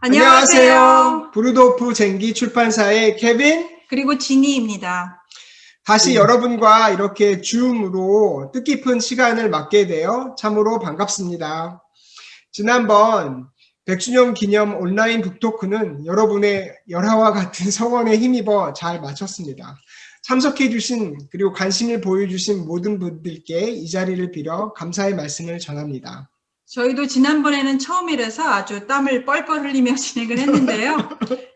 안녕하세요. 브루도프 쟁기 출판사의 케빈 그리고 지니입니다. 다시 여러분과 이렇게 줌으로 뜻깊은 시간을 맞게 되어 참으로 반갑습니다. 지난번 100주년 기념 온라인 북토크는 여러분의 열화와 같은 성원에 힘입어 잘 마쳤습니다. 참석해 주신 그리고 관심을 보여주신 모든 분들께 이 자리를 빌어 감사의 말씀을 전합니다. 저희도 지난번에는 처음이라서 아주 땀을 뻘뻘 흘리며 진행을 했는데요.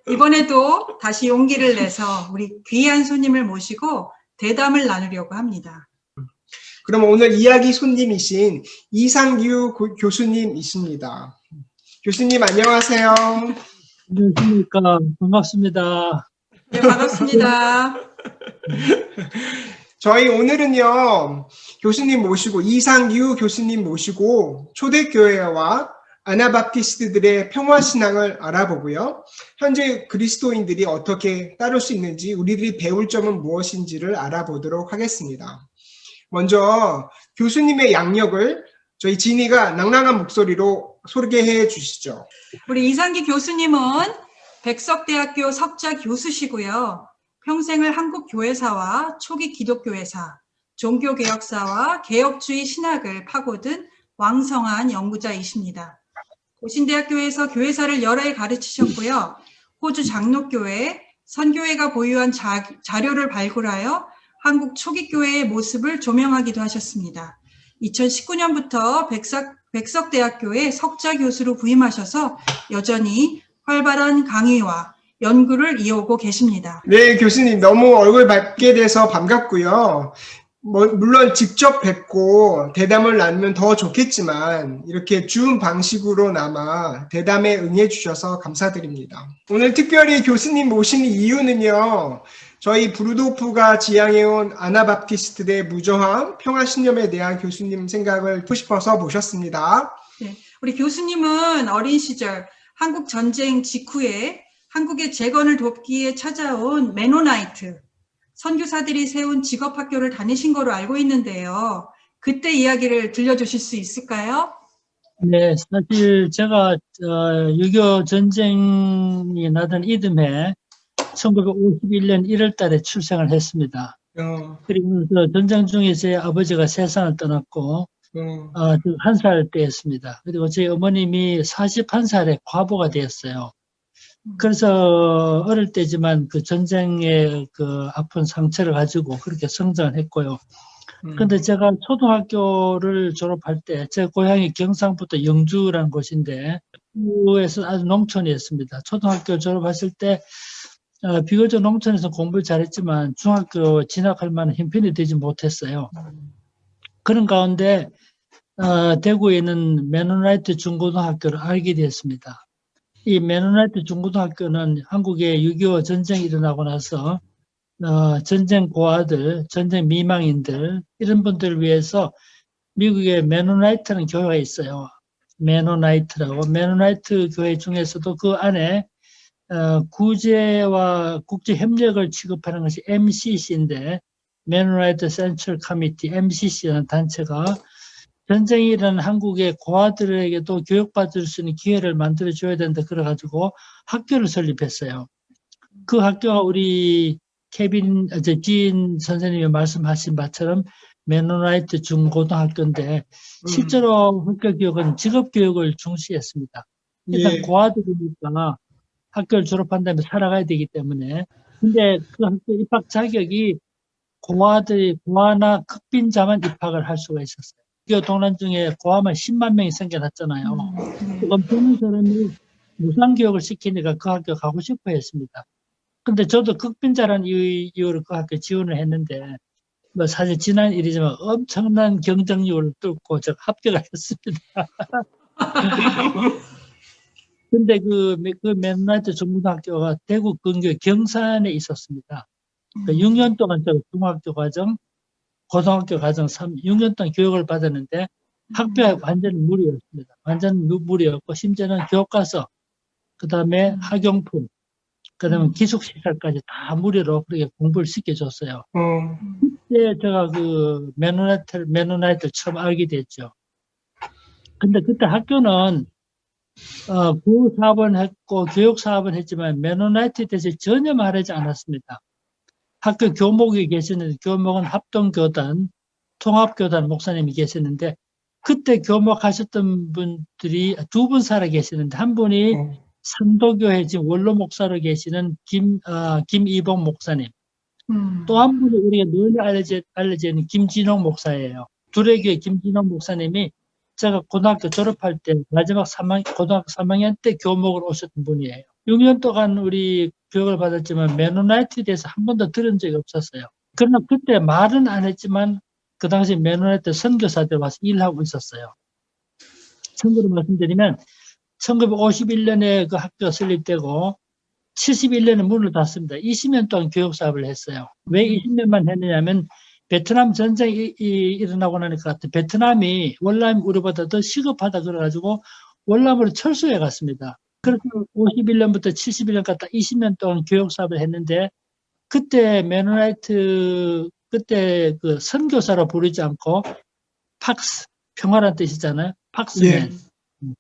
이번에도 다시 용기를 내서 우리 귀한 손님을 모시고 대담을 나누려고 합니다. 그럼 오늘 이야기 손님이신 이상규 교수님이십니다. 교수님 안녕하세요. 안녕하십니까. 반갑습니다. 네, 반갑습니다. 저희 오늘은요, 교수님 모시고, 이상규 교수님 모시고, 초대교회와 아나바티스트들의 평화신앙을 알아보고요. 현재 그리스도인들이 어떻게 따를 수 있는지, 우리들이 배울 점은 무엇인지를 알아보도록 하겠습니다. 먼저 교수님의 양력을 저희 지니가 낭랑한 목소리로 소개해 주시죠. 우리 이상기 교수님은 백석대학교 석자 교수시고요. 평생을 한국 교회사와 초기 기독교회사, 종교개혁사와 개혁주의 신학을 파고든 왕성한 연구자이십니다. 고신대학교에서 교회사를 여러 해 가르치셨고요. 호주 장로교회, 선교회가 보유한 자료를 발굴하여 한국 초기교회의 모습을 조명하기도 하셨습니다. 2019년부터 백석대학교의 석자 교수로 부임하셔서 여전히 활발한 강의와 연구를 이어오고 계십니다. 네, 교수님 너무 얼굴 뵙게 돼서 반갑고요. 물론 직접 뵙고 대담을 나누면 더 좋겠지만 이렇게 줌 방식으로나마 대담에 응해 주셔서 감사드립니다. 오늘 특별히 교수님 모신 이유는요. 저희 브루도프가 지향해온 아나바티스트의 무저항, 평화신념에 대한 교수님 생각을 듣고 싶어서 모셨습니다. 네, 우리 교수님은 어린 시절 한국 전쟁 직후에 한국의 재건을 돕기에 찾아온 메노나이트, 선교사들이 세운 직업학교를 다니신 거로 알고 있는데요. 그때 이야기를 들려주실 수 있을까요? 네, 사실 제가 6.25 전쟁이 나던 이듬해 1951년 1월 달에 출생을 했습니다. 그리고 전쟁 중에 제 아버지가 세상을 떠났고 1살 때였습니다. 그리고 제 어머님이 41살에 과부가 되었어요. 그래서 어릴 때지만 그 전쟁의 그 아픈 상처를 가지고 그렇게 성장을 했고요. 근데 제가 초등학교를 졸업할 때 제 고향이 경상북도 영주라는 곳인데 그에서 아주 농촌이었습니다. 초등학교 졸업했을 때 비교적 농촌에서 공부를 잘했지만 중학교 진학할 만한 형편이 되지 못했어요. 그런 가운데 대구에 있는 메노나이트 중고등학교를 알게 되었습니다. 이 메노나이트 중고등학교는 한국에 6.25 전쟁이 일어나고 나서 전쟁 고아들, 전쟁 미망인들 이런 분들을 위해서 미국에 메노나이트라는 교회가 있어요. 메노나이트라고. 메노나이트 교회 중에서도 그 안에 구제와 국제 협력을 취급하는 것이 MCC인데 메노나이트 센트럴 커미티 MCC라는 단체가 전쟁이 일어난 한국의 고아들에게도 교육받을 수 있는 기회를 만들어줘야 된다 그래가지고 학교를 설립했어요. 그 학교가 우리 지인 선생님이 말씀하신 바처럼 메노나이트 중고등학교인데 실제로 학교 교육은 직업교육을 중시했습니다. 일단 고아들이니까 학교를 졸업한 다음에 살아가야 되기 때문에 근데 그 학교 입학 자격이 고아나 극빈자만 입학을 할 수가 있었어요. 동란 중에 고아만 10만 명이 생겨났잖아요. 엄청난 사람이 무상교육을 시키니까 그 학교 가고 싶어 했습니다. 근데 저도 극빈자라는 이유로 그 학교 지원을 했는데, 뭐 사실 지난 일이지만 엄청난 경쟁률을 뚫고 제가 합격을 했습니다. 근데 그 메노나이트 중고등학교가 대구 근교 경산에 있었습니다. 6년 동안 제가 중학교 과정, 고등학교 과정 6년 동안 교육을 받았는데 학비가 완전히 무료였습니다. 완전 무료였고 심지어는 교과서, 그 다음에 학용품, 그 다음에 기숙시설까지 다 무료로 그렇게 공부를 시켜줬어요. 그때 제가 그 메노나이트를 처음 알게 됐죠. 근데 그때 학교는 구호 사업은 했고 교육 사업은 했지만 메노나이트에 대해서 전혀 말하지 않았습니다. 학교 교목이 계시는데 교목은 합동교단, 통합교단 목사님이 계시는데 그때 교목하셨던 분들이 두 분 살아 계시는데 한 분이 산도교회 지금 원로 목사로 계시는 김이봉 목사님, 또 한 분이 우리가 널리 알려져 있는 김진홍 목사예요. 두레교회 김진홍 목사님이 제가 고등학교 졸업할 때 마지막 고등학교 3학년 때 교목을 오셨던 분이에요. 6년 동안 우리 교육을 받았지만 메노나이트에 대해서 한 번도 들은 적이 없었어요. 그러나 그때 말은 안 했지만 그 당시 메노나이트 선교사들 와서 일하고 있었어요. 참고로 말씀드리면 1951년에 그 학교가 설립되고 71년에 문을 닫습니다. 20년 동안 교육 사업을 했어요. 왜 20년만 했느냐면 베트남 전쟁이 일어나고 나니까 베트남이 월남이 우리보다 더 시급하다 그래가지고 월남으로 철수해 갔습니다. 그래서 51년부터 71년까지 20년 동안 교육 사업을 했는데 그때 메노나이트 그때 그 선교사로 부르지 않고 팍스 평화란 뜻이잖아요. 팍스맨,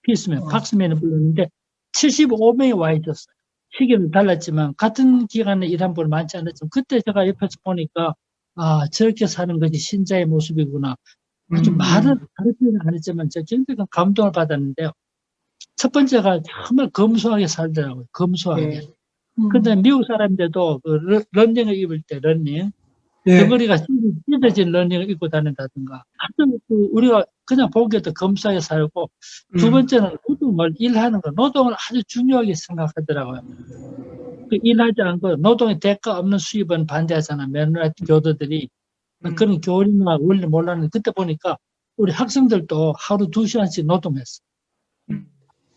피스맨, 팍스맨을 불렀는데 75명이 와 있었어요. 시기는 달랐지만 같은 기간에 일한 분 많지 않았지만 그때 제가 옆에서 보니까 저렇게 사는 것이 신자의 모습이구나. 아주 말은 가르치는 안 했지만 제가 굉장히 감동을 받았는데요. 첫 번째가 정말 검소하게 살더라고요. 검소하게. 근데 미국 사람들도 그 런닝을 입을 때 런닝, 덩어리가 찢어진 런닝을 입고 다닌다든가. 아주 우리가 그냥 보기에도 검소하게 살고, 두 번째는 노동을 일하는 거, 노동을 아주 중요하게 생각하더라고요. 그 일하지 않고 노동의 대가 없는 수입은 반대하잖아. 메노나이트 교도들이. 그런 교리나 원리 몰랐는데 그때 보니까 우리 학생들도 하루 2시간씩 노동했어.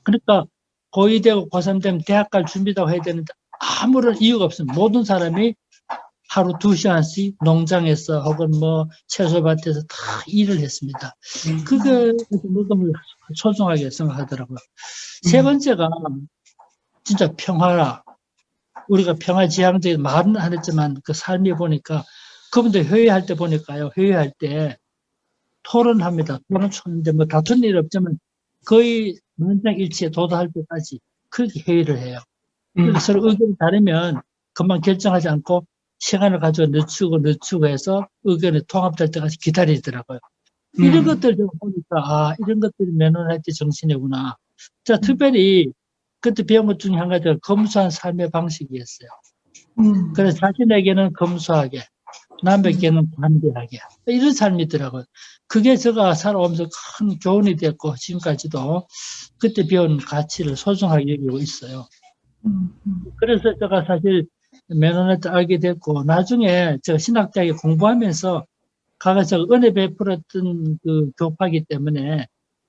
그러니까 고2 되고 고3 되면 대학 갈 준비도 해야 되는데 아무런 이유가 없습니다. 모든 사람이 하루 2시간씩 농장에서 혹은 뭐 채소밭에서 다 일을 했습니다. 그게 노동을 소중하게 생각하더라고요. 세 번째가 진짜 평화라. 우리가 평화지향적인 말은 안 했지만 그 삶이 보니까 그분들 회의할 때 보니까요. 회의할 때 토론합니다. 토론하는데 뭐 다툰 일 없지만 거의 만장일치에 도달할 때까지 그렇게 회의를 해요. 그래서 서로 의견이 다르면 금방 결정하지 않고 시간을 가지고 늦추고 해서 의견이 통합될 때까지 기다리더라고요. 이런 것들 좀 보니까 이런 것들이 메노나이트 정신이구나. 자, 특별히 그때 배운 것 중에 한 가지가 검소한 삶의 방식이었어요. 그래서 자신에게는 검소하게, 남에게는 관대하게 이런 삶이더라고요. 그게 제가 살아오면서 큰 교훈이 됐고 지금까지도 그때 배운 가치를 소중하게 여기고 있어요. 그래서 제가 사실 메노나이트 알게 됐고 나중에 제가 신학대학에 공부하면서 가서 은혜 베풀었던 그 교파이기 때문에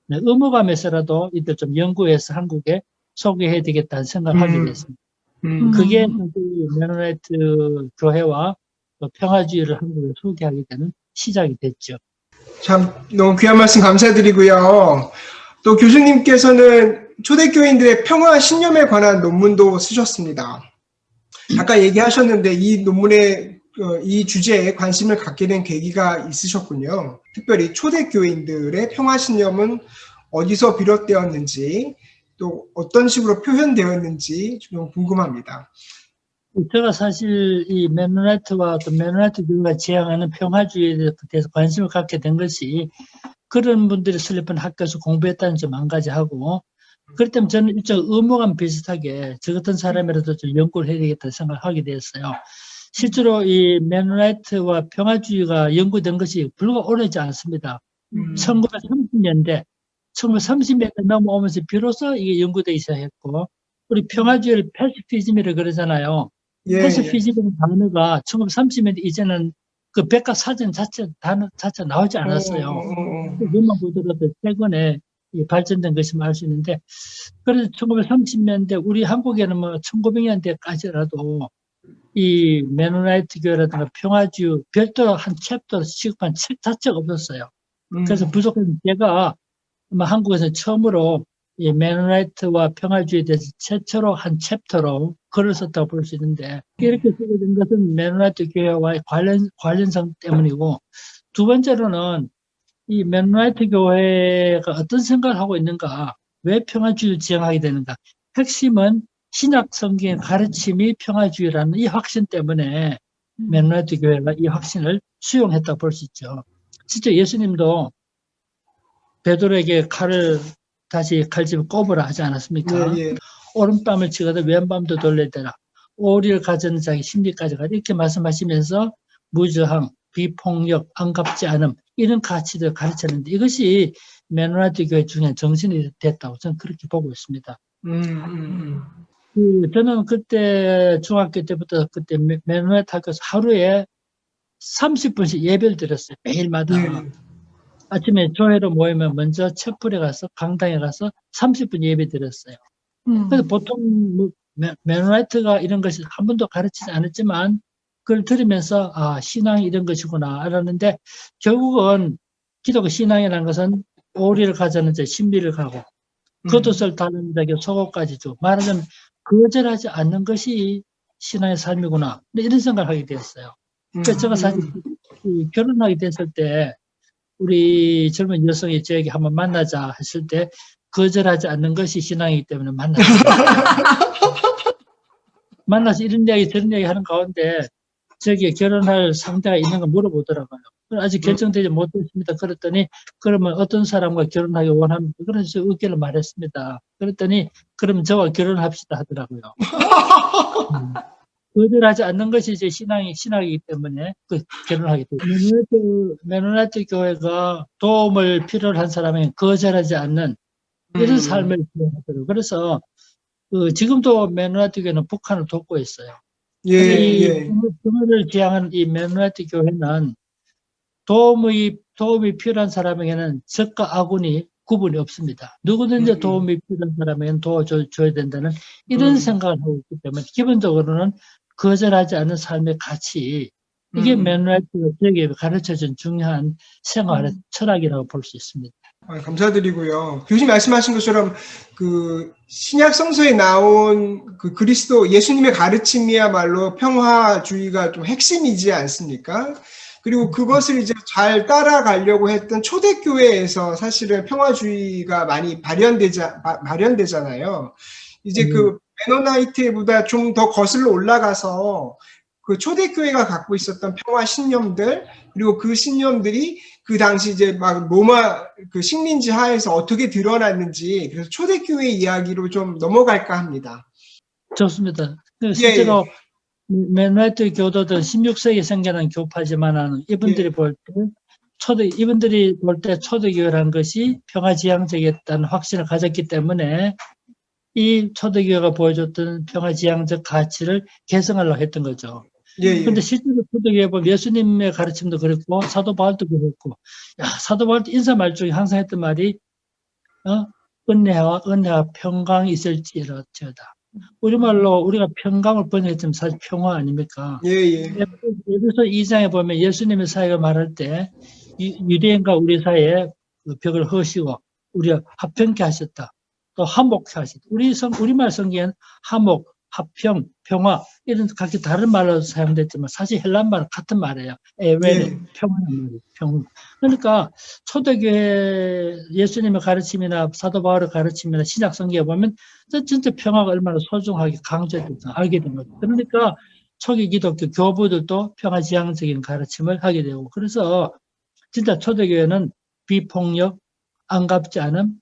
의무감에서라도 이들 좀 연구해서 한국에 소개해야 되겠다는 생각을 하게 됐습니다. 그게 메노나이트 교회와 평화주의를 한국에 소개하게 되는 시작이 됐죠. 참 너무 귀한 말씀 감사드리고요. 또 교수님께서는 초대교인들의 평화 신념에 관한 논문도 쓰셨습니다. 아까 얘기하셨는데 이 논문에 이 주제에 관심을 갖게 된 계기가 있으셨군요. 특별히 초대교인들의 평화 신념은 어디서 비롯되었는지 또 어떤 식으로 표현되었는지 좀 궁금합니다. 제가 사실 이 메노나이트와 또 메노나이트 교회가 지향하는 평화주의에 대해서 관심을 갖게 된 것이 그런 분들이 설립한 학교에서 공부했다는 점 한 가지 하고 그럴 때면 저는 일종 의무감 비슷하게 저 같은 사람이라도 좀 연구를 해야 되겠다 생각하게 되었어요. 실제로 이 메노나이트와 평화주의가 연구된 것이 불과 오래지 않습니다. 1930년대 넘어오면서 비로소 이게 연구되기 시작했고 우리 평화주의를 패시피즘이라고 그러잖아요. 패시피즘이라는 단어가 1930년대 이제는 그 백과사전 단어 자체 나오지 않았어요. 몇만 보더라도 최근에 발전된 것임을 알 수 있는데 그래서 1930년대 우리 한국에는 뭐 1900년대까지라도 이 메노나이트 교회라든가 평화주의 별도로 한 챕터로 취급한 책 자체가 없었어요. 그래서 부족한 제가 아마 한국에서 처음으로 이 메노나이트와 평화주의에 대해서 최초로 한 챕터로 글을 썼다고 볼 수 있는데 이렇게 쓰게 된 것은 메노나이트 교회와의 관련성 때문이고 두 번째로는 이 메노나이트 교회가 어떤 생각을 하고 있는가 왜 평화주의를 지향하게 되는가? 핵심은 신약 성경의 가르침이 평화주의라는 이 확신 때문에 맨노나이트 교회가 이 확신을 수용했다고 볼 수 있죠. 실제 예수님도 베드로에게 칼을 다시 칼집을 꼽으라 하지 않았습니까? 예, 예. 오른밤을 치거든 왼밤도 돌려대라. 오리를 가져는 자기 심리까지 가라. 이렇게 말씀하시면서 무저항, 비폭력, 안갚지 않음 이런 가치들을 가르쳤는데 이것이 맨노나이트 교회 중에 정신이 됐다고 저는 그렇게 보고 있습니다. 저는 그때 중학교 때부터 그때 맨노나이트 학교에서 하루에 30분씩 예배를 드렸어요. 매일마다. 예. 아침에 교회로 모이면 먼저 첩불에 가서 강당에 가서 30분 예배 드렸어요. 그래서 보통 맨노나이트가 이런 것을 한 번도 가르치지 않았지만 그걸 들으면서 아 신앙이 이런 것이구나 알았는데 결국은 기독교 신앙이라는 것은 오리를 가자는 자 신비를 가고 겉옷을 다른 자에게 속옷까지 줘 말하자면 거절하지 않는 것이 신앙의 삶이구나 이런 생각을 하게 되었어요. 그래서 제가 사실 결혼하게 됐을 때 우리 젊은 여성이 저에게 한번 만나자 했을 때 거절하지 않는 것이 신앙이기 때문에 만났습니다. 만나서 이런 이야기 저런 이야기 하는 가운데 저기 결혼할 상대가 있는 거 물어보더라고요. 아직 결정되지 못했습니다. 그랬더니 그러면 어떤 사람과 결혼하기 원합니까? 그래서 의견을 말했습니다. 그랬더니 그럼 저와 결혼합시다 하더라고요. 거절하지 않는 것이 이제 신학이기 때문에 결혼하게 되죠. 맨노나이트 교회가 도움을 필요로 한 사람에게 거절하지 않는 이런 삶을 지향하더라고요. 그래서 지금도 맨노나이트 교회는 북한을 돕고 있어요. 이 평화를 지향하는 이 맨노나이트 교회는 도움이 필요한 사람에게는 적과 아군이 구분이 없습니다. 누구든지 도움이 필요한 사람에게는 도와줘야 된다는 이런 생각을 하고 있기 때문에 기본적으로는 거절하지 않는 삶의 가치 이게 맨노나이트가 저에게 가르쳐준 중요한 생활의 철학이라고 볼 수 있습니다. 감사드리고요. 교수님 말씀하신 것처럼 그 신약 성서에 나온 그 그리스도 예수님의 가르침이야말로 평화주의가 좀 핵심이지 않습니까? 그리고 그것을 이제 잘 따라가려고 했던 초대교회에서 사실은 평화주의가 많이 발현되잖아요. 이제 그 맨노나이트보다 좀 더 거슬러 올라가서 그 초대교회가 갖고 있었던 평화 신념들 그리고 그 신념들이 그 당시 이제 막 로마 그 식민지 하에서 어떻게 드러났는지 그래서 초대교회 이야기로 좀 넘어갈까 합니다. 좋습니다. 실제로 맨노나이트 교도들 16세기 생겨난 교파지만 이분들이 볼 때 초대교회라는 것이 평화지향적이었다는 확신을 가졌기 때문에 이 초대교회가 보여줬던 평화지향적 가치를 개성하려고 했던 거죠. 그런데 실제로 초대교회 보면 예수님의 가르침도 그랬고 사도 바울도 그랬고 사도 바울도 인사말 중에 항상 했던 말이 은혜와 평강이 있을지어다. 우리말로 우리가 평강을 번역했지만 사실 평화 아닙니까? 에베소 2장에 보면 예수님의 사역을 말할 때 유대인과 우리 사이에 벽을 허시고 우리가 화평케 하셨다. 또 화목케 하셨다. 우리말 성경에는 화목, 화평, 평화 이런 각기 다른 말로 사용됐지만 사실 헬란말은 같은 말이에요. 에웨네, 평화는 말이에요. 평화. 그러니까 초대교회 예수님의 가르침이나 사도 바울의 가르침이나 신약 성경에 보면 진짜 평화가 얼마나 소중하게 강조됐는지 알게 된 거죠. 그러니까 초기 기독교 교부들도 평화지향적인 가르침을 하게 되고 그래서 진짜 초대교회는 비폭력, 안갚지 않음,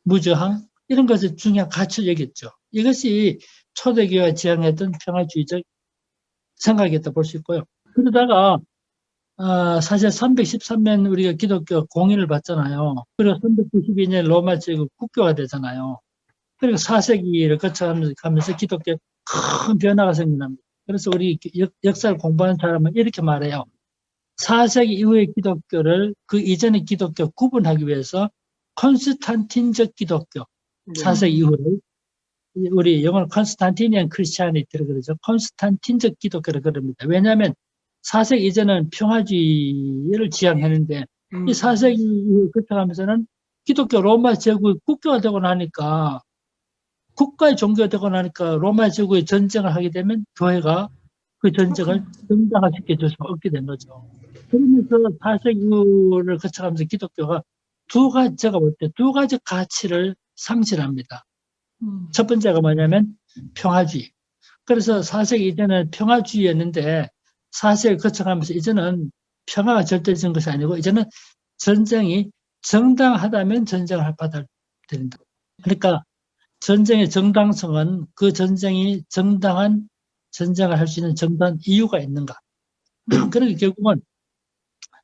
무저항 이런 것을 중요한 가치를 여겼죠. 이것이 초대교회가 지향했던 평화주의적 생각이었다 볼 수 있고요. 그러다가 사실 313년 우리가 기독교 공인을 받잖아요. 그리고 392년 로마 제국 국교가 되잖아요. 그리고 4세기를 거쳐가면서 기독교에 큰 변화가 생깁니다. 그래서 우리 역사를 공부하는 사람은 이렇게 말해요. 4세기 이후의 기독교를 그 이전의 기독교 구분하기 위해서 콘스탄틴적 기독교 4세기 이후를 우리 영어로 콘스탄티니안 크리스티아니티를 그러죠. 콘스탄틴적 기독교를 그럽니다. 왜냐하면 4세기 이전은 평화주의를 지향했는데 이 4세기 이후 거쳐가면서는 기독교 로마 제국이 국교가 되고 나니까 국가의 종교가 되고 나니까 로마 제국의 전쟁을 하게 되면 교회가 그 전쟁을 정당화시켜 줄 수가 없게 된 거죠. 그러면서 4세기 이후를 거쳐가면서 기독교가 제가 볼 때 두 가지 가치를 상실합니다. 첫 번째가 뭐냐면 평화주의. 그래서 4세기 이전에는 평화주의였는데 4세기를 거쳐가면서 이제는 평화가 절대적인 것이 아니고 이제는 전쟁이 정당하다면 전쟁을 받아야 된다. 그러니까 전쟁의 정당성은 그 전쟁이 정당한 전쟁을 할 수 있는 정당한 이유가 있는가. 그러니까 결국은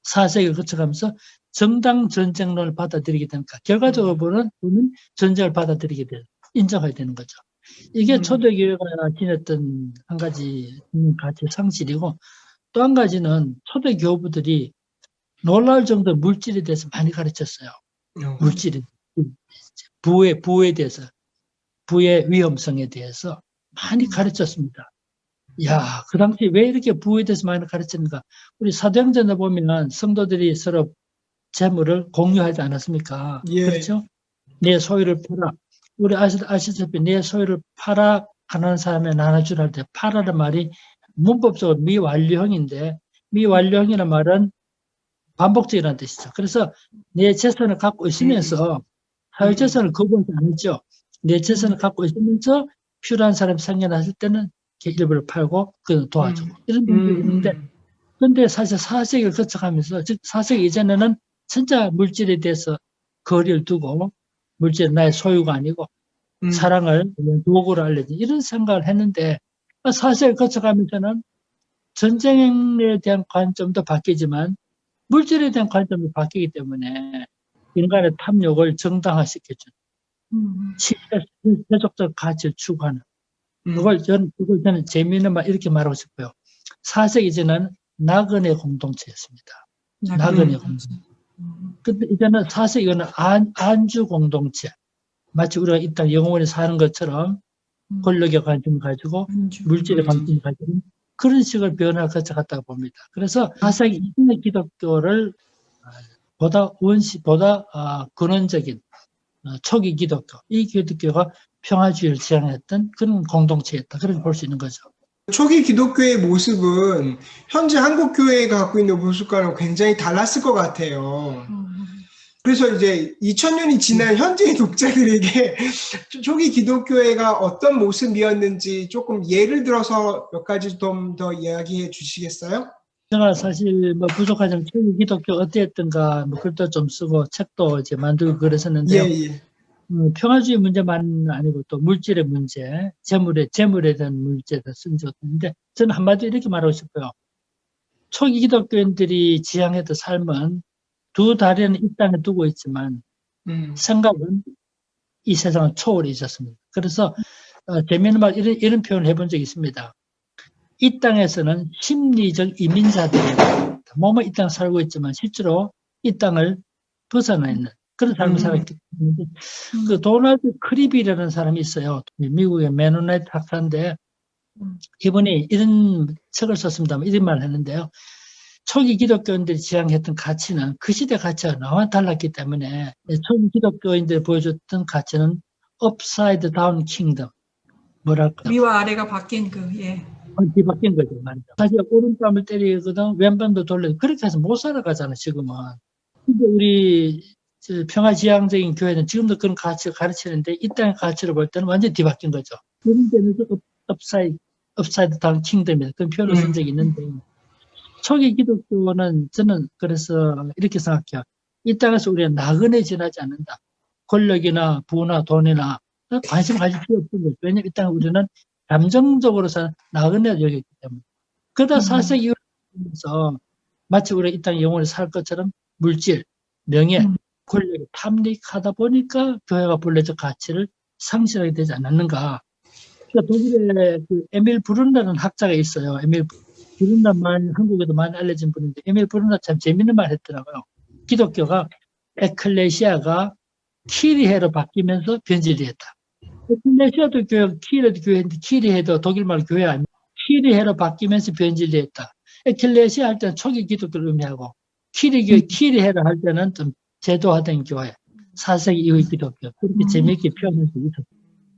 4세기를 거쳐가면서 정당 전쟁론을 받아들이게 되니까 결과적으로 보는 전쟁을 받아들이게 돼요. 인정해야 되는 거죠. 이게 초대교회가 지녔던 한 가지 가치 상실이고 또 한 가지는 초대교부들이 놀라울 정도 물질에 대해서 많이 가르쳤어요. 물질에 부에 대해서 부의 위험성에 대해서 많이 가르쳤습니다. 야, 그 당시 왜 이렇게 부에 대해서 많이 가르쳤는가? 우리 사도행전에 보면 성도들이 서로 재물을 공유하지 않았습니까? 예. 그렇죠? 내 소유를 팔아. 우리 아시다시피 내 소유를 팔아 가난한 사람에 나눠주라 할 때 팔아라는 말이 문법적으로 미완료형인데 미완료형이라는 말은 반복적이라는 뜻이죠. 그래서 내 재산을 갖고 있으면서 사회재산을 거부하지 않았죠. 내 재산을 갖고 있으면서 필요한 사람이 생겨났을 때는 일부를 팔고 그 도와주고 이런 분들이 있는데 그런데 사실 4세기를 거쳐가면서 즉 4세기 이전에는 진짜 물질에 대해서 거리를 두고 물질은 나의 소유가 아니고 사랑을 도구로 알려진 이런 생각을 했는데 4세기를 거쳐가면서는 전쟁에 대한 관점도 바뀌지만 물질에 대한 관점도 바뀌기 때문에 인간의 탐욕을 정당화시켜준 세속적 가치를 추구하는 그걸 저는 재미있는 말 이렇게 말하고 싶어요. 4세기 전에는 낙은의 공동체였습니다. 낙은의 공동체. 근데 이제는 4세기는 안주 공동체. 마치 우리가 이 땅 영원히 사는 것처럼 권력의 관심을 가지고 물질의 관심을 가지고 그런 식으로 변화를 거쳐갔다고 봅니다. 그래서 4세기 이전의 기독교를 보다 근원적인 초기 기독교, 이 기독교가 평화주의를 지향했던 그런 공동체였다. 그렇게 볼 수 있는 거죠. 초기 기독교의 모습은 현재 한국 교회가 갖고 있는 모습과는 굉장히 달랐을 것 같아요. 그래서 이제 2000년이 지난 현재의 독자들에게 초기 기독교회가 어떤 모습이었는지 조금 예를 들어서 몇 가지 좀 더 이야기해 주시겠어요? 제가 사실 뭐 부족하지만 초기 기독교 어땠던가 뭐 글도 좀 쓰고 책도 이제 만들고 그랬었는데요. 예. 평화주의 문제만 아니고 또 물질의 문제, 재물에 대한 문제도 쓴 적도 있는데 저는 한마디로 이렇게 말하고 싶어요. 초기 기독교인들이 지향했던 삶은 두 다리는 이 땅에 두고 있지만 생각은 이 세상을 초월해 있었습니다. 그래서 재미있는 말 이런 표현을 해본 적이 있습니다. 이 땅에서는 심리적 이민자들이 몸은 이 땅에 살고 있지만 실제로 이 땅을 벗어나 있는 그런 삶을 살았기 때문에 그 도널드 크리비라는 사람이 있어요. 미국의 메노나이트 학사인데 이분이 이런 책을 썼습니다. 이런 말을 했는데요. 초기 기독교인들이 지향했던 가치는 그 시대 가치와 너무 달랐기 때문에 초기 기독교인들이 보여줬던 가치는 upside down kingdom. 뭐랄까. 위와 아래가 바뀐 뒤바뀐 거죠. 사실 오른밤을 때리거든 왼밤도 돌려 그렇게 해서 못 살아가잖아 지금은. 근데 우리 평화지향적인 교회는 지금도 그런 가치를 가르치는데 이 땅의 가치를 볼 때는 완전히 뒤바뀐 거죠. 그런 데는 upside down kingdom이다. 그런 표현을 쓴 적이 있는데 초기 기독교는 저는 그래서 이렇게 생각해요. 이 땅에서 우리가 나그네 지나지 않는다. 권력이나 부나 돈이나 관심 가질 필요 없는 거죠. 왜냐하면 이 땅에 우리는 감정적으로서 나그네를 여겼기 때문에. 그러다 4세기 이후에서 마치 우리가 이 땅에 영원히 살 것처럼 물질, 명예, 권력이 탐닉하다 보니까 교회가 본래적 가치를 상실하게 되지 않았는가. 그러니까 독일에 에밀 브룬다는 학자가 있어요. 에밀 브룬다 말 한국에도 많이 알려진 분인데 에밀 브룬다 참 재밌는 말 했더라고요. 기독교가 에클레시아가 키리해로 바뀌면서 변질이 했다. 에클레시아도 교회, 키리해도 교회인데 키리해도 독일말 교회 아닙니까? 키리해로 바뀌면서 변질이 했다. 에클레시아 할 때는 초기 기독교를 의미하고 키리해로 할 때는 좀 제도화된 교회, 4세기 이후의 기독교 그렇게 재미있게 표현할 수 있었어요.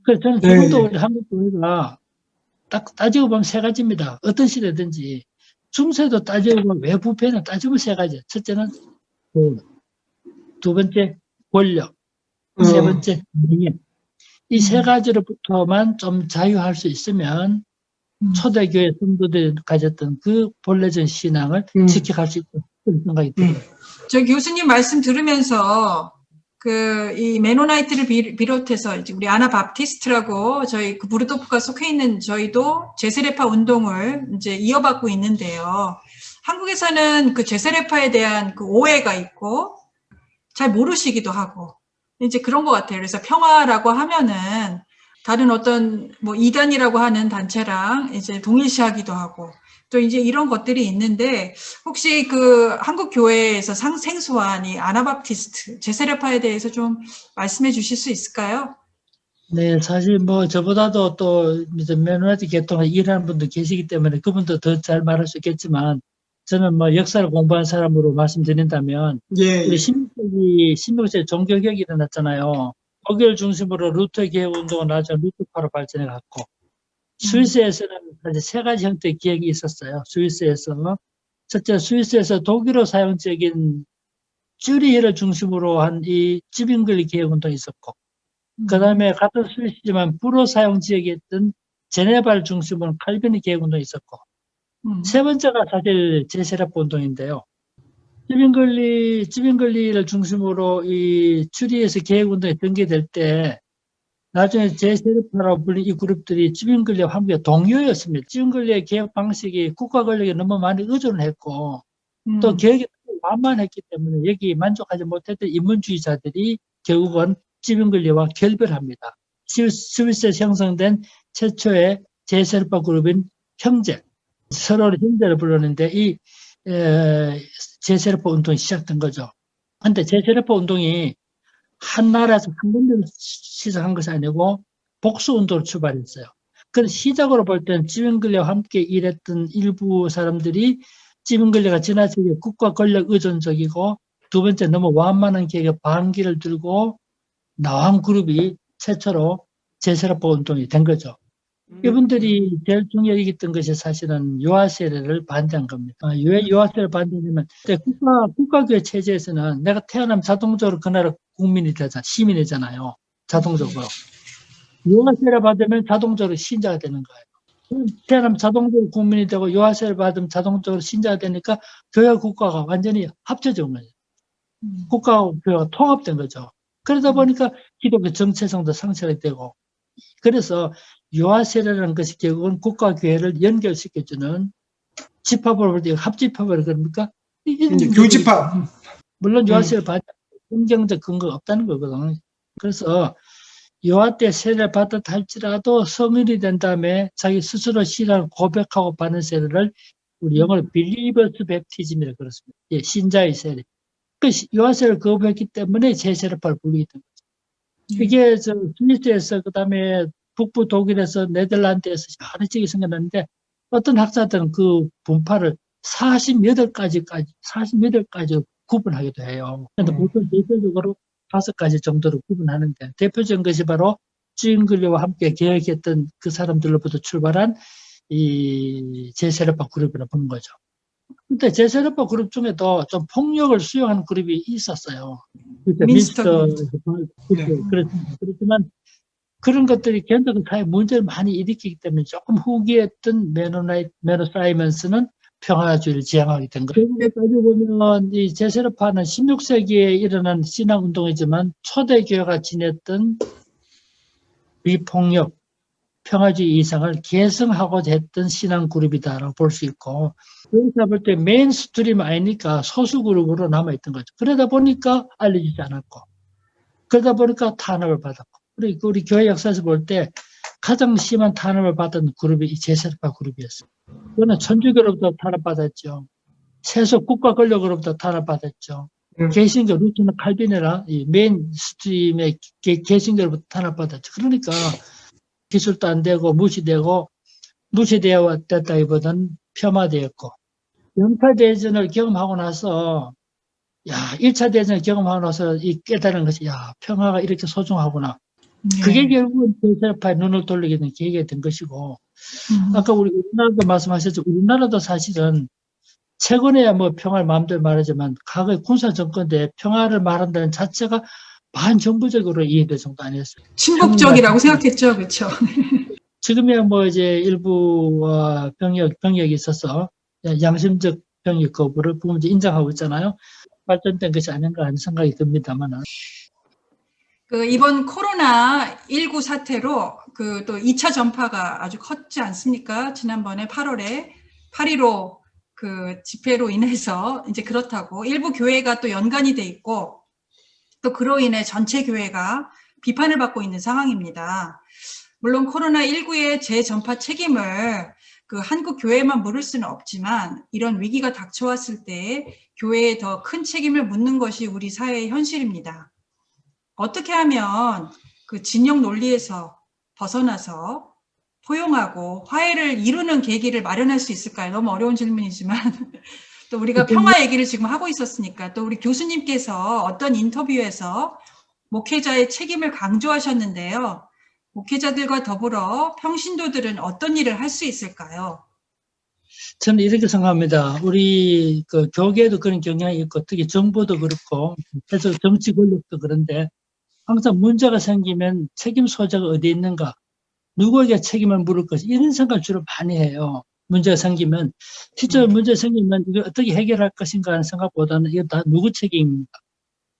그래서 저는 지금도 우리 한국 교회가 딱 따지고 보면 세 가지입니다. 어떤 시대든지 중세도 따지고 보면 왜 부패는 따지고 보면 세 가지. 첫째는 돈, 두 번째 권력, 세 번째, 이 세 가지로부터만 좀 자유할 수 있으면 초대교회 성도들이 가졌던 그 본래적 신앙을 지켜갈 수 있다. 그런 생각이 들어요. 저 교수님 말씀 들으면서 이 메노나이트를 비롯해서 이제 우리 아나바프티스트라고 저희 그 부르도프가 속해 있는 저희도 제세례파 운동을 이제 이어받고 있는데요. 한국에서는 그 제세례파에 대한 그 오해가 있고 잘 모르시기도 하고 이제 그런 것 같아요. 그래서 평화라고 하면은 다른 어떤 뭐 이단이라고 하는 단체랑 이제 동일시하기도 하고 또 이제 이런 것들이 있는데 혹시 그 한국 교회에서 생소한 이 아나바프티스트 제세례파에 대해서 좀 말씀해 주실 수 있을까요? 네, 사실 뭐 저보다도 또 이제 메노나이트 계통을 일하는 분도 계시기 때문에 그분도 더 잘 말할 수 있겠지만 저는 뭐 역사를 공부한 사람으로 말씀드린다면 우리 16세기 종교개혁이 일어났잖아요. 독일 중심으로 루터 개혁 운동은 나중에 루터파로 발전해 갔고 스위스에서는 사실 세 가지 형태의 기획이 있었어요. 스위스에서 첫째 스위스에서 독일어 사용적인 쭈리히를 중심으로 한 이 찌빙글리 개혁 운동이 있었고 그 다음에 같은 스위스지만 불어 사용 지역에 있던 제네바를 중심으로 칼빈의 개혁 운동이 있었고 세 번째가 사실 제세례파 운동인데요. 찌빙글리를 중심으로 이 쭈리히에서 개혁 운동이 전개될 때 나중에 제세례파라고 불린 이 그룹들이 찌빙글리와 함께 동료였습니다. 찌빙글리의 개혁 방식이 국가 권력에 너무 많이 의존을 했고 또 개혁이 완만했기 때문에 여기 만족하지 못했던 인문주의자들이 결국은 찌빙글리와 결별합니다. 스위스에서 형성된 최초의 제세례파 그룹인 형제, 서로를 형제를 불렀는데 이 제세례파 운동이 시작된 거죠. 그런데 제세례파 운동이 한 나라에서 한 군데로 시작한 것이 아니고 복수운동으로 출발했어요. 그래서 시작으로 볼 때는 찌빙글리와 함께 일했던 일부 사람들이 찌빙글리가 지나치게 국가 권력 의존적이고 두 번째 너무 완만한 계획에 반기를 들고 나온 그룹이 최초로 제세례파 운동이 된 거죠. 이분들이 제일 중요하게 했던 것이 사실은 유아세례를 반대한 겁니다. 왜 유아세례를 반대냐면 국가교회 체제에서는 내가 태어나면 자동적으로 그 나라 국민이 되잖아, 시민이잖아요. 자동적으로. 유아세례 받으면 자동적으로 신자가 되는 거예요. 태어나면 자동적으로 국민이 되고 유아세례 받으면 자동적으로 신자가 되니까 교회 국가가 완전히 합쳐져 온 거예요. 국가와 교회가 통합된 거죠. 그러다 보니까 기독교 정체성도 상실이 되고 그래서 유아세례라는 것이 결국은 국가 교회를 연결시켜주는 집합으로 볼 때 합집합을 그럽니까? 교집합. 물론 유아세례를 받는 성경적 근거가 없다는 거거든요. 그래서 유아 때 세례를 받았다 할지라도 성인이 된 다음에 자기 스스로 신앙을 고백하고 받는 세례를 우리 영어로 believers baptism이라고 그렇습니다. 예, 신자의 세례. 그 유아세례를 거부했기 때문에 제세례파를 불리게 된 거죠. 이게 스위스에서 그다음에 북부 독일에서 네덜란드에서 여러 지역이 생겨났는데 어떤 학자들은 그 분파를 48가지로 구분하기도 해요. 그런데 보통 대표적으로 5가지 정도로 구분하는데 대표적인 것이 바로 찌빙글리와 함께 개혁했던 그 사람들로부터 출발한 이 제세례파 그룹이라고 보는 거죠. 근데 제세례파 그룹 중에도 좀 폭력을 수용하는 그룹이 있었어요. 민스터. 그렇지만 그런 것들이 견적은 사회 문제를 많이 일으키기 때문에 조금 후기했던 메노사이먼스는 평화주의를 지향하게 된 거예요. 따지고 보면 이 제세례파는 16세기에 일어난 신학운동이지만 초대교회가 지녔던 비폭력, 평화주의 이상을 계승하고자 했던 신앙그룹이다라고 볼 수 있고 여기서 볼 때 메인스트림 아니니까 소수그룹으로 남아있던 거죠. 그러다 보니까 알려지지 않았고 그러다 보니까 탄압을 받았고 그리고 우리 교회 역사에서 볼 때 가장 심한 탄압을 받은 그룹이 이 제세례파 그룹이었어요. 그거는 천주교로부터 탄압받았죠. 세속 국가 권력으로부터 탄압받았죠. 개신교 루트나 칼빈이나 이 메인스트림의 개신교로부터 탄압받았죠. 그러니까 기술도 안 되고 무시되었다기보다는 폄하되었고 2차 대전을 경험하고 나서 1차 대전을 경험하고 나서 이 깨달은 것이 평화가 이렇게 소중하구나. 그게 결국은 제세례파의 눈을 돌리게 된 계기가 된 것이고 아까 우리 우리나라도 말씀하셨죠. 우리나라도 사실은 최근에야 뭐 평화를 마음대로 말하지만 과거에 군사 정권 때 평화를 말한다는 자체가 반정부적으로 이해될 정도 아니었어요. 친북적이라고 생각했죠, 그렇죠? 지금이야 뭐 이제 일부 병역이 있어서 양심적 병역 거부를 보면 인정하고 있잖아요. 발전된 것이 아닌가 하는 생각이 듭니다만은. 그 이번 코로나19 사태로 그 또 2차 전파가 아주 컸지 않습니까? 지난번에 8월에 8.15 그 집회로 인해서 이제 그렇다고 일부 교회가 또 연관이 돼 있고 또 그로 인해 전체 교회가 비판을 받고 있는 상황입니다. 물론 코로나19의 재전파 책임을 그 한국 교회만 물을 수는 없지만 이런 위기가 닥쳐왔을 때 교회에 더 큰 책임을 묻는 것이 우리 사회의 현실입니다. 어떻게 하면 그 진영 논리에서 벗어나서 포용하고 화해를 이루는 계기를 마련할 수 있을까요? 너무 어려운 질문이지만 또 우리가 평화 얘기를 지금 하고 있었으니까 또 우리 교수님께서 어떤 인터뷰에서 목회자의 책임을 강조하셨는데요. 목회자들과 더불어 평신도들은 어떤 일을 할 수 있을까요? 저는 이렇게 생각합니다. 우리 그 교계에도 그런 경향이 있고 특히 정부도 그렇고 그래서 정치 권력도 그런데 항상 문제가 생기면 책임 소재가 어디 있는가, 누구에게 책임을 물을 것이 이런 생각을 주로 많이 해요. 문제가 생기면 실제로 문제 생기면 이걸 어떻게 해결할 것인가 하는 생각보다는 이거 다 누구 책임입니까?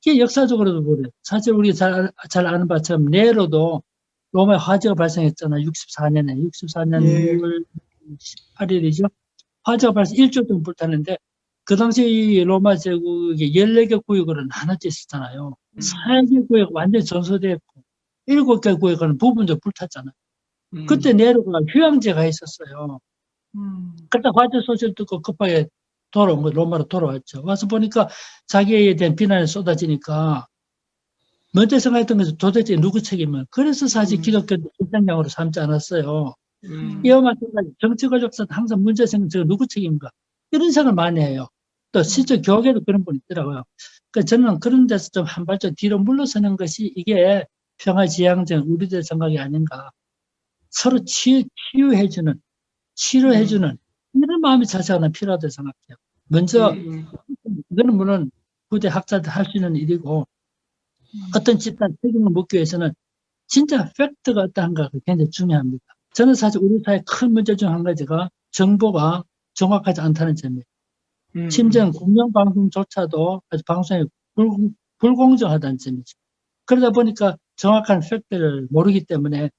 이게 역사적으로도 그래요. 사실 우리 잘 아는 바처럼 네로도 로마에 화재가 발생했잖아요. 64년 예. 6월 18일이죠. 화재가 발생 일주일 동안 불탔는데 그 당시 로마 제국이 14개 구역으로 나눠져 있었잖아요. 4개 구역 완전히 전소됐고 7개 구역은 부분적으로 불탔잖아요. 그때 네로가 휴양지가 있었어요. 그때 화재 소식을 듣고 급하게 돌아온 거 로마로 돌아왔죠. 와서 보니까 자기에 대한 비난이 쏟아지니까 먼저 생각했던 것은 도대체 누구 책임을. 그래서 사실 기독교도 일상량으로 삼지 않았어요. 이와 마찬가지 정치 권력에서 항상 문제 생기면 누구 책임인가 이런 생각을 많이 해요. 또 실제 교계도 그런 분이 있더라고요. 그러니까 저는 그런 데서 좀 한 발짝 뒤로 물러서는 것이 이게 평화지향적 우리들 생각이 아닌가. 서로 치유해주는 이런 마음이 자세가 필요하다고 생각해요. 먼저 이거는 물론 후대 학자들 할 수 있는 일이고 어떤 집단 책임을 묻기 위해서는 진짜 팩트가 어떠한가가 굉장히 중요합니다. 저는 사실 우리 사회 큰 문제 중 한 가지가 정보가 정확하지 않다는 점이에요. 심지어 공영방송조차도 아주 방송이 불공정하다는 점이죠. 그러다 보니까 정확한 팩트를 모르기 때문에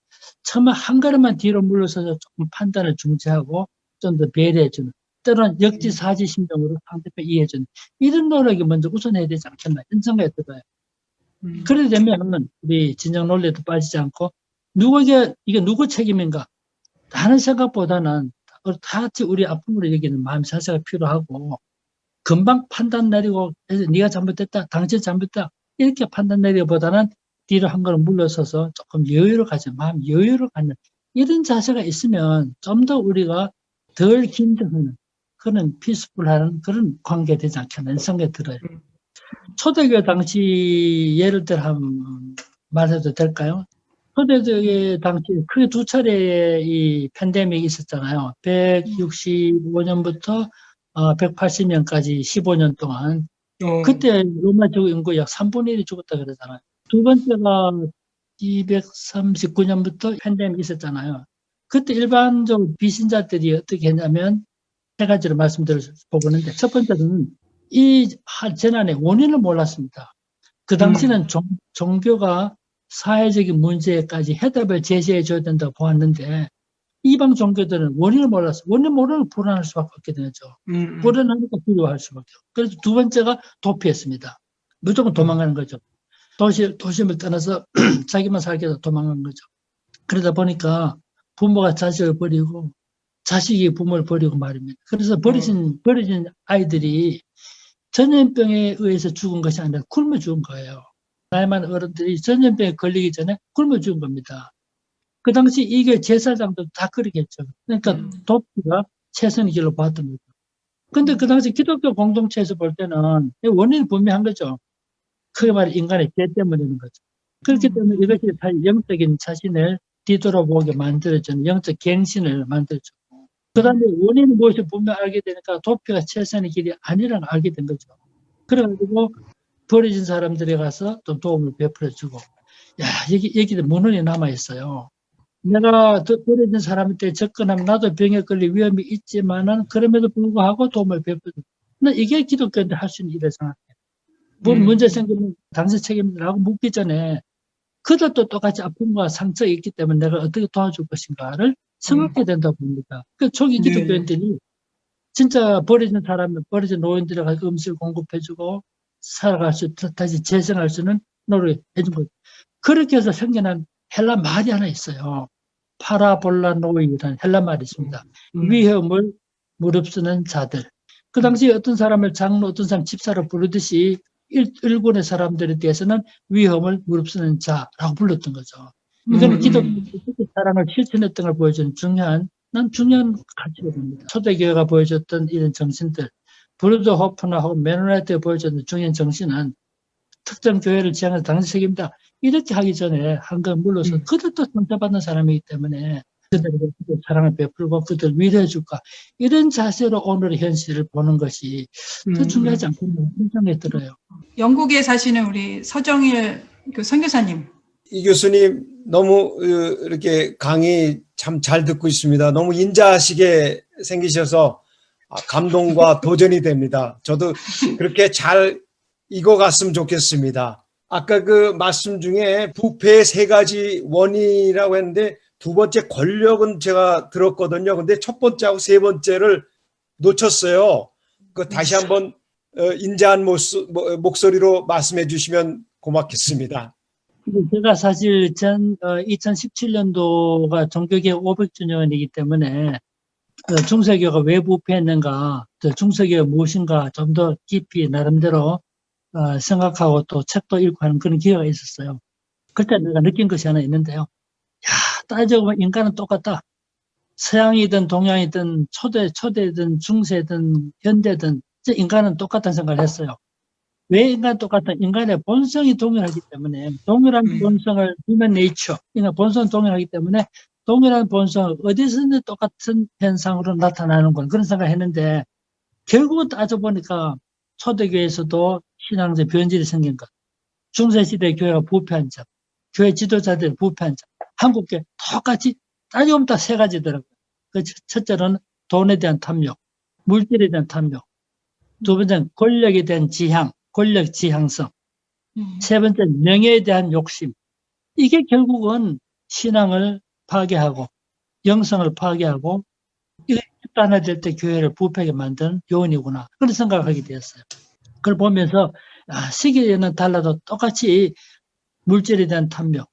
처음에 한 걸음만 뒤로 물러서서 조금 판단을 중지하고 좀 더 배려해주는, 때로는 역지사지 심정으로 상대편 이해해주는 이런 노력이 먼저 우선해야 되지 않겠나 이런 생각이 들어요. 그래 되면 우리 진영 논리에도 빠지지 않고 누구에게 이게 누구 책임인가 하는 생각보다는 다 같이 우리 아픔으로 여기는 마음 자세가 필요하고 금방 판단 내리고 네가 잘못됐다, 당신 잘못됐다 이렇게 판단 내리기보다는 뒤로 한 걸음 물러서서 조금 여유를 가진 마음 여유를 갖는 이런 자세가 있으면 좀 더 우리가 덜 긴장하는 그런 피스풀하는 그런 관계가 되지 않겠나 이런 생각이 들어요. 초대교회 당시 예를 들어 한번 말해도 될까요? 초대교회 당시 크게 두 차례의 이 팬데믹이 있었잖아요. 165년부터 180년까지 15년 동안. 그때 로마 제국 인구 약 3분의 1이 죽었다 그러잖아요. 두 번째가 239년부터 팬데믹이 있었잖아요. 그때 일반적으로 비신자들이 어떻게 했냐면 세 가지로 말씀드려보는데 첫 번째는 이 재난의 원인을 몰랐습니다. 그 당시는 종교가 사회적인 문제까지 해답을 제시해 줘야 된다고 보았는데 이방 종교들은 원인을 몰랐어요. 원인 모르면 불안할 수밖에 없게 되죠. 불안하니까 두려워할 수밖에 없고. 그래서 두 번째가 도피했습니다. 무조건 도망가는 거죠. 도심을 떠나서 자기만 살기 위해서 도망간 거죠. 그러다 보니까 부모가 자식을 버리고 자식이 부모를 버리고 말입니다. 그래서 버려진 아이들이 전염병에 의해서 죽은 것이 아니라 굶어 죽은 거예요. 나이 많은 어른들이 전염병에 걸리기 전에 굶어 죽은 겁니다. 그 당시 이게 제사장도 다 그러겠죠. 그러니까 도피가 최선의 길로 봤던 거죠. 근데 그 당시 기독교 공동체에서 볼 때는 원인이 분명한 거죠. 크게 말해 인간의 죄 때문인 거죠. 그렇기 때문에 이것이 영적인 자신을 뒤돌아보게 만들어주는 영적 갱신을 만들어주고 그 다음에 원인이 무엇이 분명 알게 되니까 도피가 최선의 길이 아니라는 걸 알게 된 거죠. 그래가지고 버려진 사람들에 가서 또 도움을 베풀어주고, 야, 여기도 문헌이 남아있어요. 내가 버려진 사람한테 접근하면 나도 병에 걸릴 위험이 있지만은 그럼에도 불구하고 도움을 베풀어주고. 이게 기독교인들 할 수 있는 일을 생각해요. 문제 생기면 당신 책임이라고 묻기 전에 그들도 똑같이 아픔과 상처가 있기 때문에 내가 어떻게 도와줄 것인가를 생각해야 된다고 봅니다. 그 초기 기독교인들이 진짜 버려진 버려진 노인들에 가서 음식을 공급해주고 살아갈 수, 다시 재생할 수 있는 노력을 해준 거죠. 그렇게 해서 생겨난 헬라 말이 하나 있어요. 파라볼라노이라는 헬라 말이 있습니다. 위험을 무릅쓰는 자들. 그 당시에 어떤 사람을 장로, 어떤 사람 집사로 부르듯이 일군의 사람들에 대해서는 위험을 무릅쓰는 자라고 불렀던 거죠. 이건 기독교의 사랑을 실천했던 걸 보여주는 중요한 가치가 됩니다. 초대교회가 보여줬던 이런 정신들, 브루드 호프나 혹은 메노나이트가 보여줬던 중요한 정신은 특정 교회를 지향해서 당신 책임다. 이렇게 하기 전에 한건 물러서 그들도 상처받는 사람이기 때문에 그들에게 사랑을 베풀고 그들을 위로해줄까. 이런 자세로 오늘의 현실을 보는 것이 더 중요하지 않겠나 생각이 들어요. 영국에 사시는 우리 서정일 그 선교사님. 이 교수님 너무 이렇게 강의 참 잘 듣고 있습니다. 너무 인자하시게 생기셔서 감동과 도전이 됩니다. 저도 그렇게 잘 익어갔으면 좋겠습니다. 아까 그 말씀 중에 부패의 3가지 원인이라고 했는데 두 번째 권력은 제가 들었거든요. 근데 첫 번째하고 세 번째를 놓쳤어요. 그 다시 한번 인자한 목소리로 말씀해 주시면 고맙겠습니다. 제가 사실 2017년도가 종교개혁 500주년이기 때문에 중세교가 왜 부패했는가, 중세교가 무엇인가 좀 더 깊이 나름대로 생각하고 또 책도 읽고 하는 그런 기회가 있었어요. 그때 내가 느낀 것이 하나 있는데요. 따져보면 인간은 똑같다. 서양이든 동양이든 초대든 중세든 현대든 인간은 똑같다는 생각을 했어요. 왜 인간 똑같다? 인간의 본성이 동일하기 때문에 동일한 본성을 human nature, 인간 본성은 동일하기 때문에 동일한 본성을 어디서든 똑같은 현상으로 나타나는 건 그런 생각을 했는데 결국은 따져보니까 초대교회에서도 신앙적 변질이 생긴 것, 중세시대 교회가 부패한 점, 교회 지도자들이 부패한 점, 한국교회 똑같이 따져보면 다 3가지더라고요. 그 첫째로는 돈에 대한 탐욕, 물질에 대한 탐욕, 두 번째는 권력에 대한 지향, 권력 지향성, 세 번째 명예에 대한 욕심. 이게 결국은 신앙을 파괴하고 영성을 파괴하고 이게 집단화될 때 교회를 부패하게 만드는 요인이구나. 그런 생각을 하게 되었어요. 그걸 보면서 시기에는 달라도 똑같이 물질에 대한 탐욕,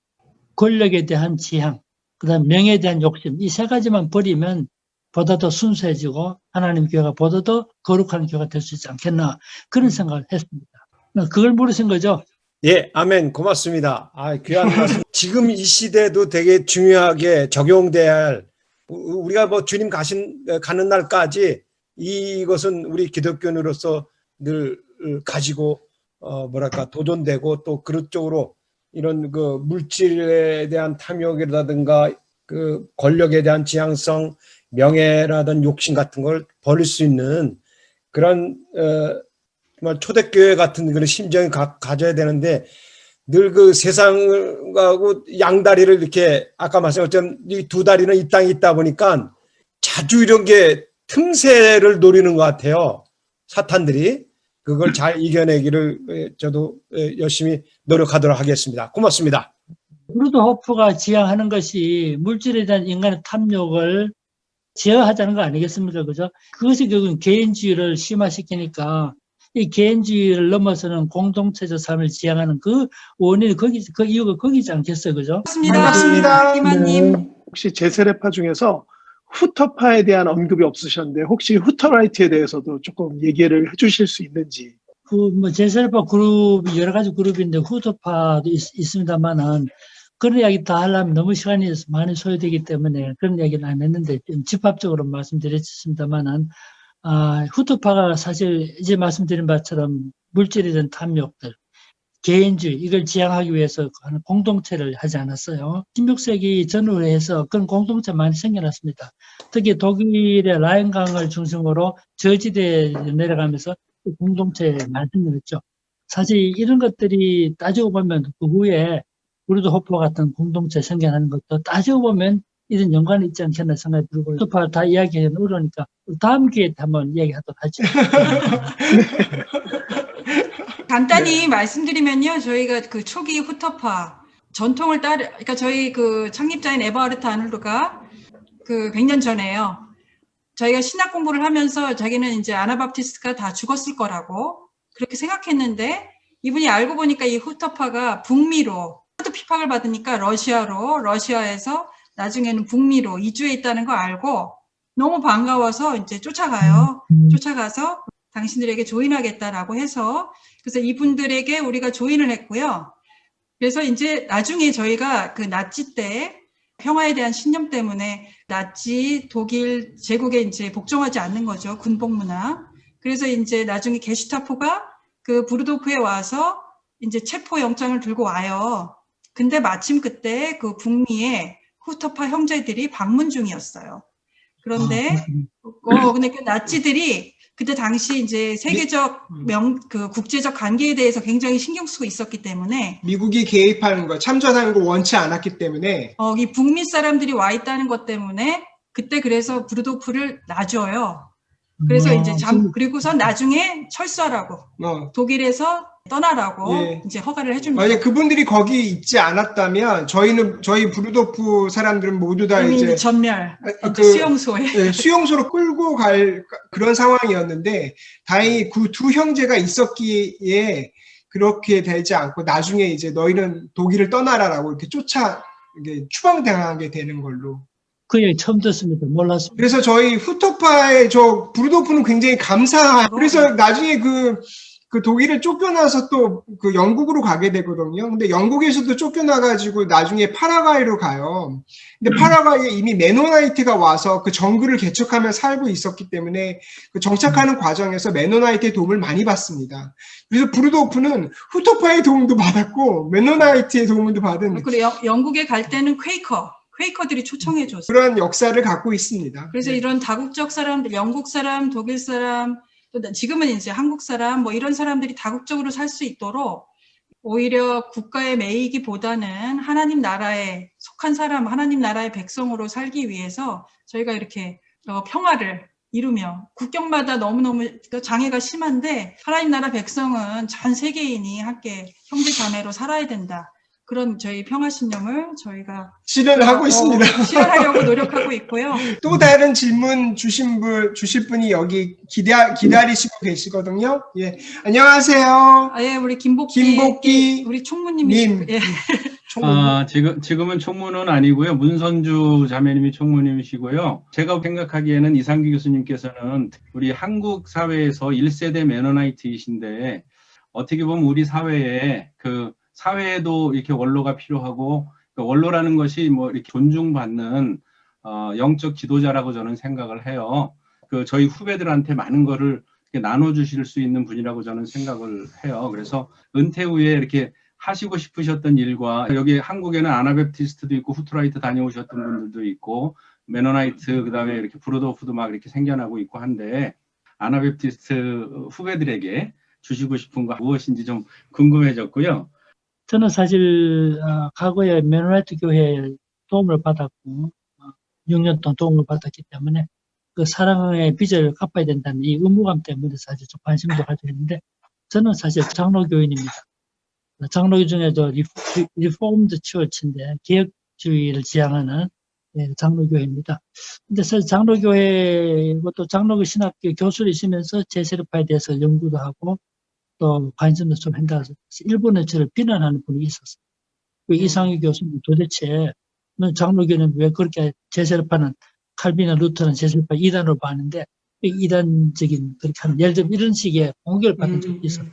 권력에 대한 지향, 그다음 명예에 대한 욕심, 이 3가지만 버리면 보다 더 순수해지고 하나님 교회가 보다 더 거룩한 교회가 될 수 있지 않겠나 그런 생각을 했습니다. 그걸 물으신 거죠? 예, 아멘. 고맙습니다. 귀한 말씀. 지금 이 시대도 되게 중요하게 적용돼야 할, 우리가 주님 가는 날까지 이것은 우리 기독교인으로서 늘 가지고 도전되고 또 그런 쪽으로 이런 그 물질에 대한 탐욕이라든가 그 권력에 대한 지향성, 명예라든 욕심 같은 걸 버릴 수 있는 그런 초대교회 같은 그런 심정이 가져야 되는데 늘 그 세상하고 양다리를 이렇게 아까 말씀하셨지만 이 두 다리는 이 땅에 있다 보니까 자주 이런 게 틈새를 노리는 것 같아요. 사탄들이. 그걸 잘 이겨내기를 저도 열심히 노력하도록 하겠습니다. 고맙습니다. 브루드 호프가 지향하는 것이 물질에 대한 인간의 탐욕을 제어하자는 거 아니겠습니까? 그죠? 그것이 결국은 개인주의를 심화시키니까 이 개인주의를 넘어서는 공동체적 삶을 지향하는 그 원인이 그 이유가 거기지 않겠어요? 그죠? 맞습니다. 김한님. 혹시 제세례파 중에서 후터파에 대한 언급이 없으셨는데 혹시 후터라이트에 대해서도 조금 얘기를 해주실 수 있는지. 제세례파 그룹이 여러 가지 그룹인데 후터파도 있습니다만은 그런 이야기 다 하려면 너무 시간이 많이 소요되기 때문에 그런 이야기는 안 했는데 좀 집합적으로 말씀드렸습니다만은 후터파가 사실 이제 말씀드린 바처럼 물질에 대한 탐욕들, 개인주의 이걸 지향하기 위해서 하는 공동체를 하지 않았어요. 16세기 전후로 해서 그런 공동체 많이 생겨났습니다. 특히 독일의 라인강을 중심으로 저지대에 내려가면서 공동체 많이 생겨났죠. 사실 이런 것들이 따지고 보면 그 후에 우리도 호프와 같은 공동체 생겨나는 것도 따지고 보면 이런 연관이 있지 않겠나 생각이 들고 후토파 다 이야기하기는 어려우니까 다음 기회에 한번 이야기하도록 하죠. 간단히 말씀드리면요, 저희가 그 초기 후터파 전통을 그러니까 저희 그 창립자인 에버하르트 아놀드가 그 100년 전에요. 저희가 신학 공부를 하면서 자기는 이제 아나바프티스트가 다 죽었을 거라고 그렇게 생각했는데 이분이 알고 보니까 이 후터파가 북미로 하도 핍박을 받으니까 러시아에서 나중에는 북미로 이주해 있다는 거 알고 너무 반가워서 이제 쫓아가요. 쫓아가서 당신들에게 조인하겠다라고 해서 그래서 이분들에게 우리가 조인을 했고요. 그래서 이제 나중에 저희가 그 나치 때 평화에 대한 신념 때문에 나치 독일 제국에 이제 복종하지 않는 거죠. 군복 문화. 그래서 이제 나중에 게슈타포가 그 부르도프에 와서 이제 체포 영장을 들고 와요. 근데 마침 그때 그 북미에 후터파 형제들이 방문 중이었어요. 그런데 근데 그 나치들이 그때 당시 이제 세계적 그 국제적 관계에 대해서 굉장히 신경 쓰고 있었기 때문에 미국이 개입하는 거, 참전하는 거 원치 않았기 때문에 이 북미 사람들이 와 있다는 것 때문에 그때 그래서 부르도프를 놔줘요. 그래서 이제 그리고선 나중에 철수하라고 독일에서 떠나라고 예. 이제 허가를 해줍니다. 만약 그분들이 거기 있지 않았다면 저희 부르도프 사람들은 모두 다 이제 전멸 수용소에 예, 수용소로 끌고 갈 그런 상황이었는데 다행히 그 두 형제가 있었기에 그렇게 되지 않고 나중에 이제 너희는 독일을 떠나라라고 이렇게 추방당하게 되는 걸로. 그 얘기 처음 듣습니다. 몰랐습니다. 그래서 저희 후터파의 부르도프는 굉장히 감사해요. 그래서 나중에 그 독일을 쫓겨나서 또 그 영국으로 가게 되거든요. 근데 영국에서도 쫓겨나가지고 나중에 파라과이로 가요. 근데 파라과이에 이미 메노나이트가 와서 그 정글을 개척하며 살고 있었기 때문에 그 정착하는 과정에서 메노나이트의 도움을 많이 받습니다. 그래서 부르도프는 후터파의 도움도 받았고 메노나이트의 도움도 받은. 그리고 영국에 갈 때는 퀘이커들이 초청해줬어요. 그런 역사를 갖고 있습니다. 그래서 이런 다국적 사람들, 영국 사람, 독일 사람, 또 지금은 이제 한국 사람, 뭐 이런 사람들이 다국적으로 살 수 있도록 오히려 국가에 매이기보다는 하나님 나라에 속한 사람, 하나님 나라의 백성으로 살기 위해서 저희가 이렇게 평화를 이루며 국경마다 너무너무 장애가 심한데 하나님 나라 백성은 전 세계인이 함께 형제 자매로 살아야 된다. 그런 저희 평화신념을 저희가 실현하고 있습니다. 실현하려고 노력하고 있고요. 또 다른 질문 주실 분이 여기 기다리시고 계시거든요. 예, 안녕하세요. 예, 우리 김복기 우리 총무님이시고. 예. 지금은 총무는 아니고요. 문선주 자매님이 총무님이시고요. 제가 생각하기에는 이상규 교수님께서는 우리 한국 사회에서 1세대 메노나이트이신데 어떻게 보면 우리 사회에 사회에도 이렇게 원로가 필요하고 원로라는 것이 뭐 이렇게 존중받는 영적 지도자라고 저는 생각을 해요. 저희 후배들한테 많은 거를 나눠주실 수 있는 분이라고 저는 생각을 해요. 그래서 은퇴 후에 이렇게 하시고 싶으셨던 일과 여기 한국에는 아나베프티스트도 있고 후트라이트 다녀오셨던 분들도 있고 메노나이트 그다음에 이렇게 부르도프도 막 이렇게 생겨나고 있고 한데 아나베프티스트 후배들에게 주시고 싶은 거 무엇인지 좀 궁금해졌고요. 저는 사실 과거에 메노나이트 교회에 도움을 받았고 6년 동안 도움을 받았기 때문에 그 사랑의 빚을 갚아야 된다는 이 의무감 때문에 사실 좀 관심도 가지고 있는데 저는 사실 장로교인입니다. 장로교 중에도 리포음드 처치인데 개혁주의를 지향하는 장로교회입니다. 근데 사실 장로교회 또 장로교 신학교 교수이시면서 제세력파에 대해서 연구도 하고 또 관심도 좀 한다. 일본에 저를 비난하는 분이 있었어요. 이상희 교수님 도대체 장로교는 왜 그렇게 제세력파는 칼빈이나 루터는 제세력파 이단으로 봤는데 이단적인 그렇게 하는 예를 들면 이런 식의 공격을 받은 적이 있었어요.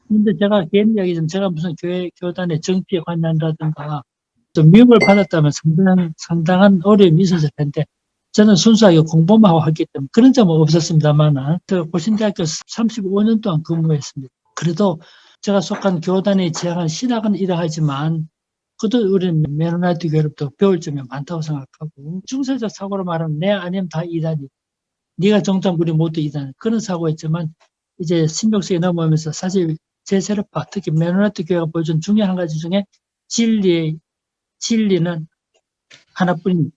근데 제가 개인 이야기지만 제가 무슨 교단의 정치에 관여한다든가 좀 미움을 받았다면 상당한 어려움이 있었을 텐데 저는 순수하게 공부만 하고 했기 때문에 그런 점은 없었습니다만 고신대학교 35년 동안 근무했습니다. 그래도 제가 속한 교단에 지향한 신학은 이러하지만 그래도 우리는 메노나이트 교회로부터 배울 점이 많다고 생각하고 중세적 사고로 말하면 내 아니면 다 이단이 네가 정탐 우리 모두 이단 그런 사고였지만 이제 신명성에 넘어오면서 사실 제세력파, 특히 메노나이트 교회가 보여준 중요한 한 가지 중에 진리는 하나뿐입니다.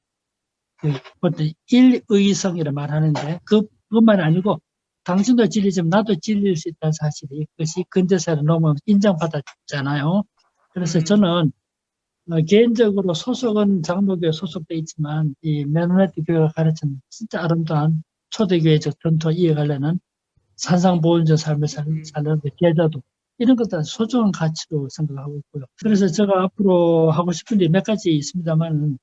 보통 일의성이라 말하는데 그것만 아니고 당신도 진리지만 나도 진리일 수 있다는 사실이 그것이 근대사를 너무 인정받았잖아요. 그래서 저는 개인적으로 소속은 장로교에 소속돼 있지만 이 메노나이트 교회가 가르치는 진짜 아름다운 초대교회적 전통을 이어가려는 산상보훈적 삶을 사는 제자도 이런 것들 소중한 가치로 생각하고 있고요. 그래서 제가 앞으로 하고 싶은 게 몇 가지 있습니다만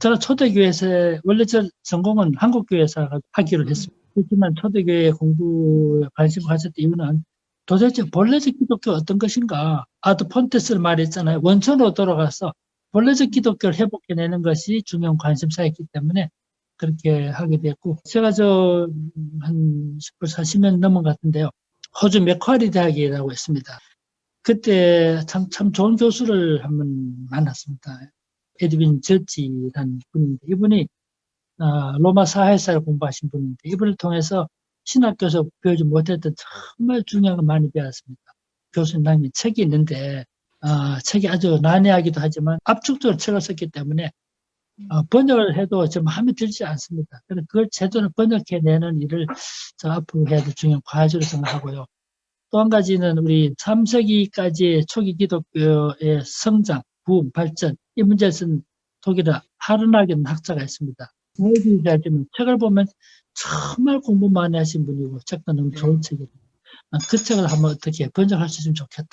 저는 초대교회에서 원래 저 전공은 한국교회에서 하기로 했습니다. 그렇지만 초대교회 공부에 관심을 가졌던 이유는 도대체 본래적 기독교가 어떤 것인가? 아드 폰테스를 말했잖아요. 원천으로 돌아가서 본래적 기독교를 회복해내는 것이 중요한 관심사였기 때문에 그렇게 하게 됐고, 제가 한 40년 넘은 것 같은데요. 호주 맥쿼리 대학이라고 있습니다. 그때 참 좋은 교수를 한번 만났습니다. 에드윈 저지라는 분인데, 이분이 로마 사회사를 공부하신 분인데, 이분을 통해서 신학교에서 배우지 못했던 정말 중요한 걸 많이 배웠습니다. 교수님이 책이 있는데 책이 아주 난해하기도 하지만 압축적으로 책을 썼기 때문에 번역을 해도 좀 마음에 들지 않습니다. 그래서 그걸 제대로 번역해내는 일을 저 앞으로 해야 될 중요한 과제로 생각하고요. 또 한 가지는 우리 3세기까지의 초기 기독교의 성장, 부흥, 발전, 이 문제를 쓴 독일의 하르나겐 학자가 있습니다. 책을 보면 정말 공부 많이 하신 분이고 책도 너무 좋은 책이에요. 그 책을 한번 어떻게 번역할 수 있으면 좋겠다.